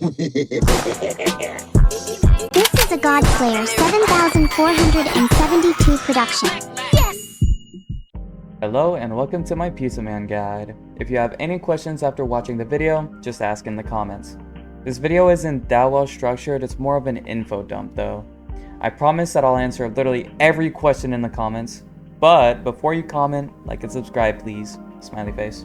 This is a God Slayer 7472 production. Yes! Hello and welcome to my Pizza Man guide. If you have any questions after watching the video, just ask in the comments. This video isn't that well structured, it's more of an info dump though. I promise that I'll answer literally every question in the comments, but before you comment, like and subscribe please. Smiley face.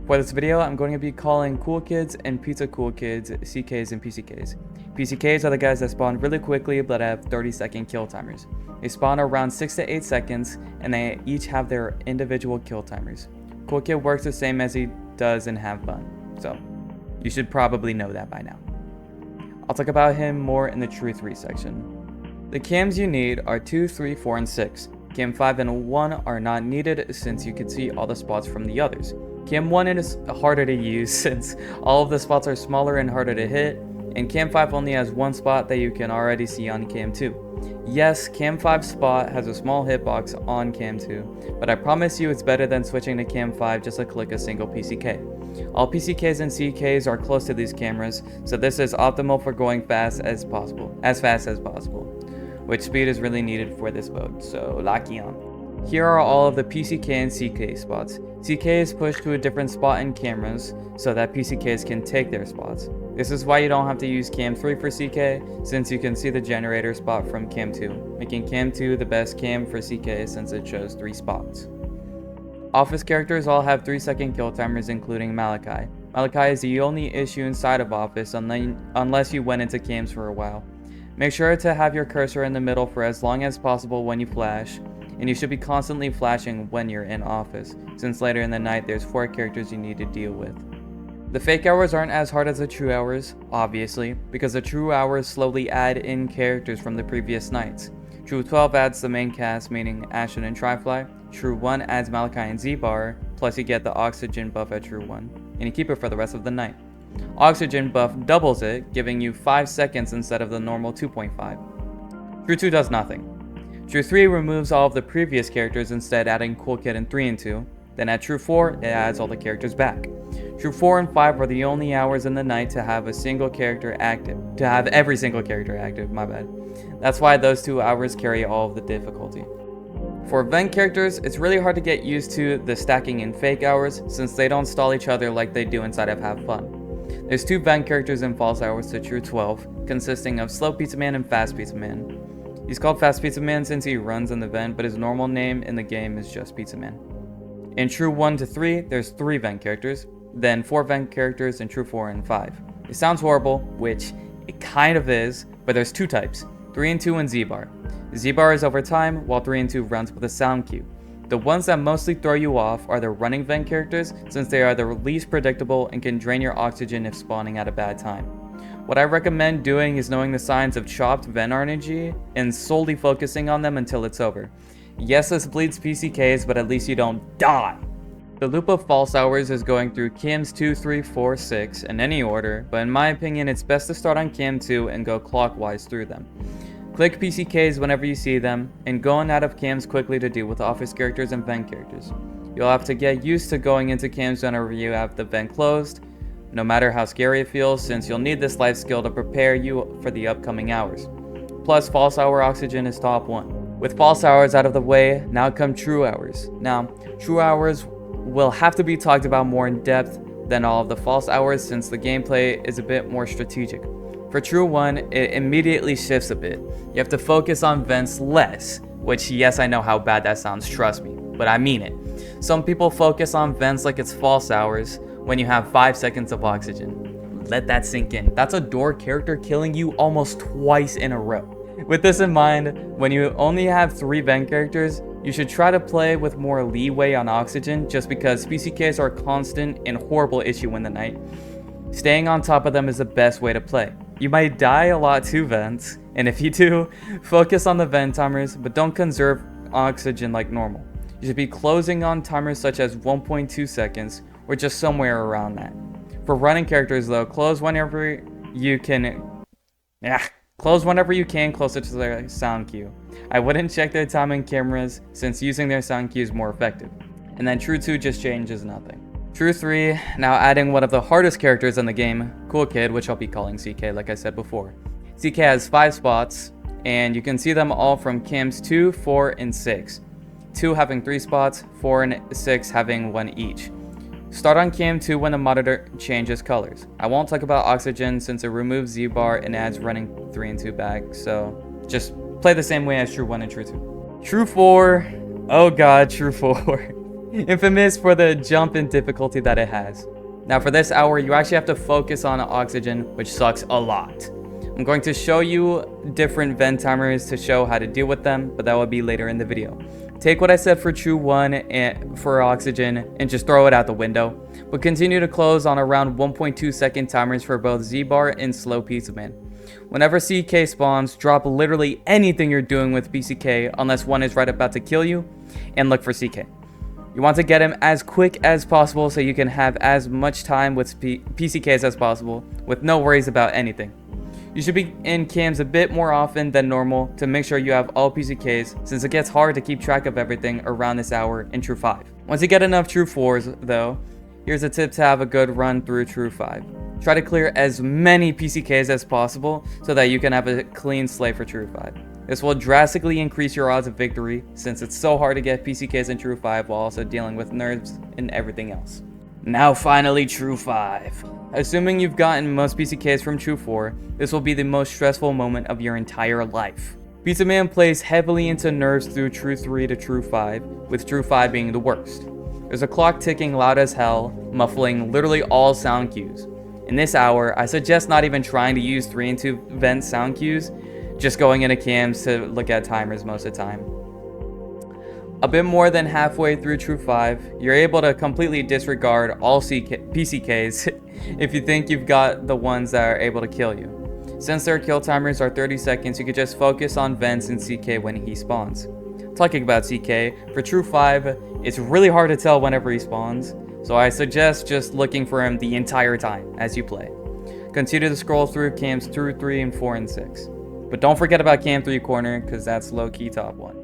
For this video, I'm going to be calling cool kids and pizza cool kids CKs and PCKs. PCKs are the guys that spawn really quickly but have 30-second kill timers. They spawn around 6 to 8 seconds and they each have their individual kill timers. Cool kid works the same as he does in Have Fun, so you should probably know that by now. I'll talk about him more in the True 3 section. The cams you need are 2, 3, 4, and 6. Cam 5 and 1 are not needed since you can see all the spots from the others. Cam 1 is harder to use since all of the spots are smaller and harder to hit, and Cam 5 only has one spot that you can already see on Cam 2. Yes, Cam 5's spot has a small hitbox on Cam 2, but I promise you it's better than switching to Cam 5 just to click a single PCK. All PCKs and CKs are close to these cameras, so this is optimal for going fast as possible, which speed is really needed for this mode, so lucky on. Here are all of the PCK and CK spots. CK is pushed to a different spot in cameras so that PCKs can take their spots. This is why you don't have to use Cam 3 for CK, since you can see the generator spot from Cam 2, making Cam 2 the best cam for CK since it shows 3 spots. Office characters all have 3-second kill timers including Malachi. Malachi is the only issue inside of Office unless you went into cams for a while. Make sure to have your cursor in the middle for as long as possible when you flash, and you should be constantly flashing when you're in Office, since later in the night there's 4 characters you need to deal with. The fake hours aren't as hard as the true hours, obviously, because the true hours slowly add in characters from the previous nights. True 12 adds the main cast, meaning Ashen and Trifly. True 1 adds Malachi and Z-Bar, plus you get the oxygen buff at True 1, and you keep it for the rest of the night. Oxygen buff doubles it, giving you 5 seconds instead of the normal 2.5. True 2 does nothing. True 3 removes all of the previous characters, instead adding Cool Kid in 3 and 2. Then at True 4, it adds all the characters back. True 4 and 5 are the only hours in the night to have every single character active, my bad. That's why those 2 hours carry all of the difficulty. For vent characters, it's really hard to get used to the stacking in fake hours since they don't stall each other like they do inside of Have Fun. There's 2 vent characters in false hours to True 12, consisting of Slow Pizza Man and Fast Pizza Man. He's called Fast Pizza Man since he runs in the vent, but his normal name in the game is just Pizza Man. In True 1 to 3, there's 3 vent characters, then 4 vent characters in True 4 and 5. It sounds horrible, which it kind of is, but there's 2 types, 3 and 2 and Z-Bar. Z-Bar is over time, while 3 and 2 runs with a sound cue. The ones that mostly throw you off are the running vent characters, since they are the least predictable and can drain your oxygen if spawning at a bad time. What I recommend doing is knowing the signs of chopped vent RNG and solely focusing on them until it's over. Yes, this bleeds PCKs, but at least you don't die! The loop of false hours is going through cams 2, 3, 4, 6 in any order, but in my opinion it's best to start on cam 2 and go clockwise through them. Click PCKs whenever you see them, and go in out of cams quickly to deal with office characters and vent characters. You'll have to get used to going into cams whenever you have the vent closed, no matter how scary it feels, since you'll need this life skill to prepare you for the upcoming hours. Plus, false hour oxygen is top 1. With false hours out of the way, now come true hours. Now, true hours will have to be talked about more in depth than all of the false hours since the gameplay is a bit more strategic. For True 1, it immediately shifts a bit. You have to focus on vents less, which yes, I know how bad that sounds, trust me, but I mean it. Some people focus on vents like it's false hours when you have 5 seconds of oxygen. Let that sink in. That's a door character killing you almost twice in a row. With this in mind, when you only have 3 vent characters, you should try to play with more leeway on oxygen just because PCKs are a constant and horrible issue in the night. Staying on top of them is the best way to play. You might die a lot to vents, and if you do, focus on the vent timers, but don't conserve oxygen like normal. You should be closing on timers such as 1.2 seconds, or just somewhere around that. For running characters though, close whenever you can closer to their sound cue. I wouldn't check their timing cameras since using their sound cue is more effective. And then True 2 just changes nothing. True 3, now adding one of the hardest characters in the game, Cool Kid, which I'll be calling CK like I said before. CK has 5 spots, and you can see them all from cams 2, 4, and 6. 2 having 3 spots, 4 and 6 having 1 each. Start on cam 2 when the monitor changes colors. I won't talk about Oxygen since it removes Z-bar and adds running 3 and 2 back, so just play the same way as True 1 and True 2. True 4, oh god, True 4. Infamous for the jump in difficulty that it has. Now for this hour, you actually have to focus on Oxygen, which sucks a lot. I'm going to show you different vent timers to show how to deal with them, but that will be later in the video. Take what I said for True 1 and for Oxygen and just throw it out the window, but continue to close on around 1.2 second timers for both Z-Bar and Slow Pizza Man. Whenever CK spawns, drop literally anything you're doing with PCK unless one is right about to kill you, and look for CK. You want to get him as quick as possible so you can have as much time with PCKs as possible with no worries about anything. You should be in cams a bit more often than normal to make sure you have all PCKs since it gets hard to keep track of everything around this hour in True 5. Once you get enough True 4s though, here's a tip to have a good run through True 5. Try to clear as many PCKs as possible so that you can have a clean slate for True 5. This will drastically increase your odds of victory since it's so hard to get PCKs in True 5 while also dealing with nerves and everything else. Now finally True 5. Assuming you've gotten most PCKs from True 4, this will be the most stressful moment of your entire life. Pizza Man plays heavily into nerves through True 3 to True 5, with True 5 being the worst. There's a clock ticking loud as hell, muffling literally all sound cues. In this hour, I suggest not even trying to use 3 and 2 vent sound cues, just going into cams to look at timers most of the time. A bit more than halfway through True 5, you're able to completely disregard all PCKs if you think you've got the ones that are able to kill you. Since their kill timers are 30 seconds, you could just focus on vents and CK when he spawns. Talking about CK, for True 5, it's really hard to tell whenever he spawns, so I suggest just looking for him the entire time as you play. Continue to scroll through cams 2, 3, and 4, and 6. But don't forget about cam 3 corner, because that's low-key top 1.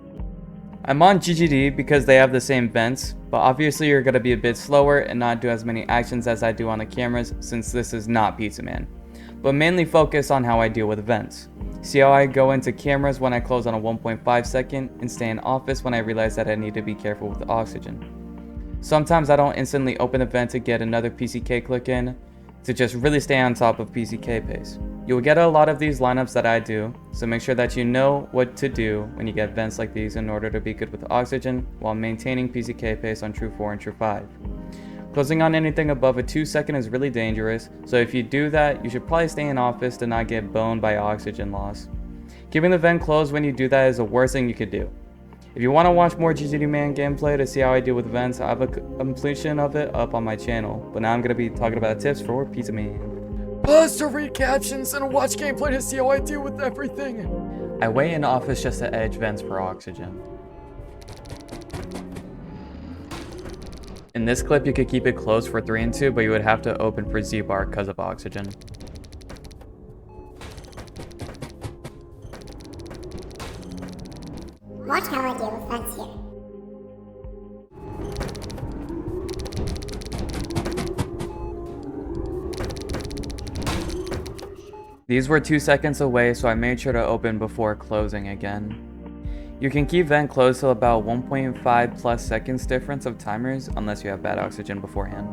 I'm on GGD because they have the same vents, but obviously you're going to be a bit slower and not do as many actions as I do on the cameras since this is not Pizza Man. But mainly focus on how I deal with vents. See how I go into cameras when I close on a 1.5 second and stay in office when I realize that I need to be careful with Oxygen. Sometimes I don't instantly open the vent to get another PCK click in, to just really stay on top of PCK pace. You will get a lot of these lineups that I do, so make sure that you know what to do when you get vents like these in order to be good with Oxygen while maintaining PCK pace on True 4 and True 5. Closing on anything above a 2 second is really dangerous, so if you do that, you should probably stay in office to not get boned by Oxygen loss. Keeping the vent closed when you do that is the worst thing you could do. If you want to watch more GGD Man gameplay to see how I deal with vents, I have a completion of it up on my channel, but now I'm going to be talking about tips for Pizza Man. Pause to read captions and watch gameplay to see how I deal with everything. I wait in office just to edge vents for Oxygen. In this clip, you could keep it closed for 3 and 2, but you would have to open for Z-Bar because of Oxygen. Watch how I deal with vents here. These were 2 seconds away, so I made sure to open before closing again. You can keep vent closed till about 1.5 plus seconds difference of timers unless you have bad Oxygen beforehand.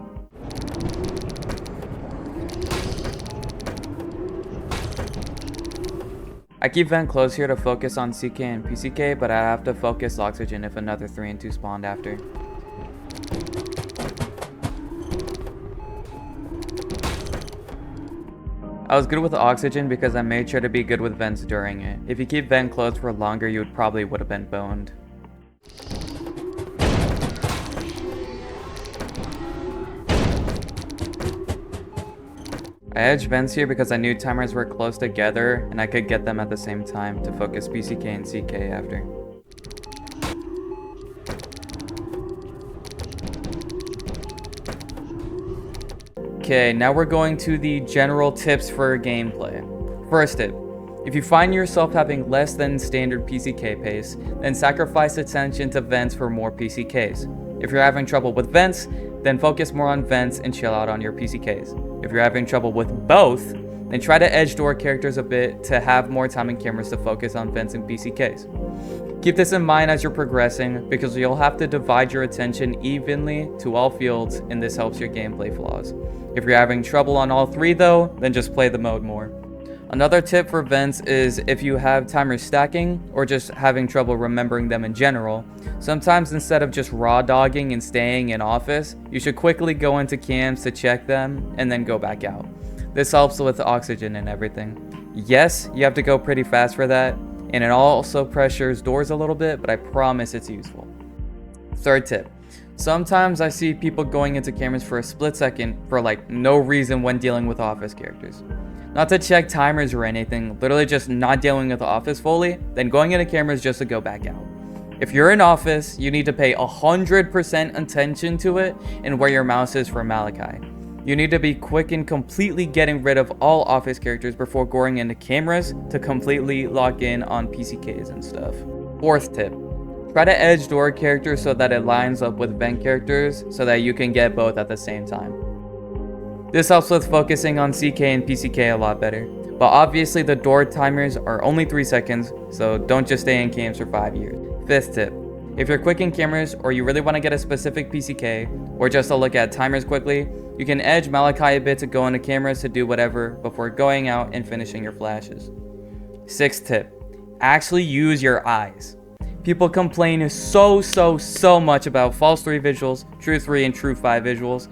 I keep vent closed here to focus on CK and PCK, but I have to focus Oxygen if another 3 and 2 spawned after. I was good with Oxygen because I made sure to be good with vents during it. If you keep vent closed for longer, you probably would have been boned. I edged vents here because I knew timers were close together and I could get them at the same time to focus PCK and CK after. Okay, now we're going to the general tips for gameplay. First tip, if you find yourself having less than standard PCK pace, then sacrifice attention to vents for more PCKs. If you're having trouble with vents, then focus more on vents and chill out on your PCKs. If you're having trouble with both, then try to edge door characters a bit to have more time and cameras to focus on vents and PCKs. Keep this in mind as you're progressing, because you'll have to divide your attention evenly to all fields, and this helps your gameplay flaws. If you're having trouble on all three though, then just play the mode more. Another tip for vents is if you have timers stacking or just having trouble remembering them in general, sometimes instead of just raw dogging and staying in office, you should quickly go into cams to check them and then go back out. This helps with oxygen and everything. Yes, you have to go pretty fast for that, and it also pressures doors a little bit, but I promise it's useful. Third tip. Sometimes I see people going into cameras for a split second for like no reason when dealing with office characters. Not to check timers or anything, literally just not dealing with office fully, then going into cameras just to go back out. If you're in office, you need to pay 100% attention to it and where your mouse is for Malachi. You need to be quick in completely getting rid of all office characters before going into cameras to completely lock in on PCKs and stuff. Fourth tip. Try to edge door characters so that it lines up with vent characters so that you can get both at the same time. This helps with focusing on CK and PCK a lot better, but obviously the door timers are only 3 seconds, so don't just stay in cams for 5 years. Fifth tip. If you're quick in cameras or you really want to get a specific PCK or just to look at timers quickly, you can edge Malachi a bit to go into cameras to do whatever before going out and finishing your flashes. Sixth tip. Actually use your eyes. People complain so much about false 3 visuals, true 3 and true 5 visuals,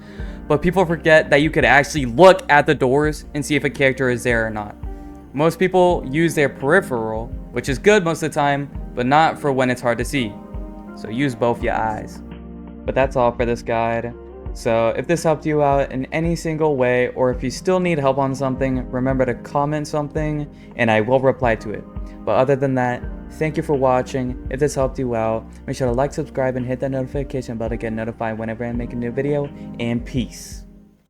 but people forget that you could actually look at the doors and see if a character is there or not. Most people use their peripheral, which is good most of the time, but not for when it's hard to see. So use both your eyes. But that's all for this guide. So if this helped you out in any single way, or if you still need help on something, remember to comment something and I will reply to it. But other than that, thank you for watching. If this helped you out, make sure to like, subscribe, and hit that notification bell to get notified whenever I make a new video, and peace.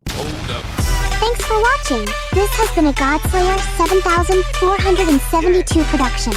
Thanks for watching. This has been a Godslayer 7472 production.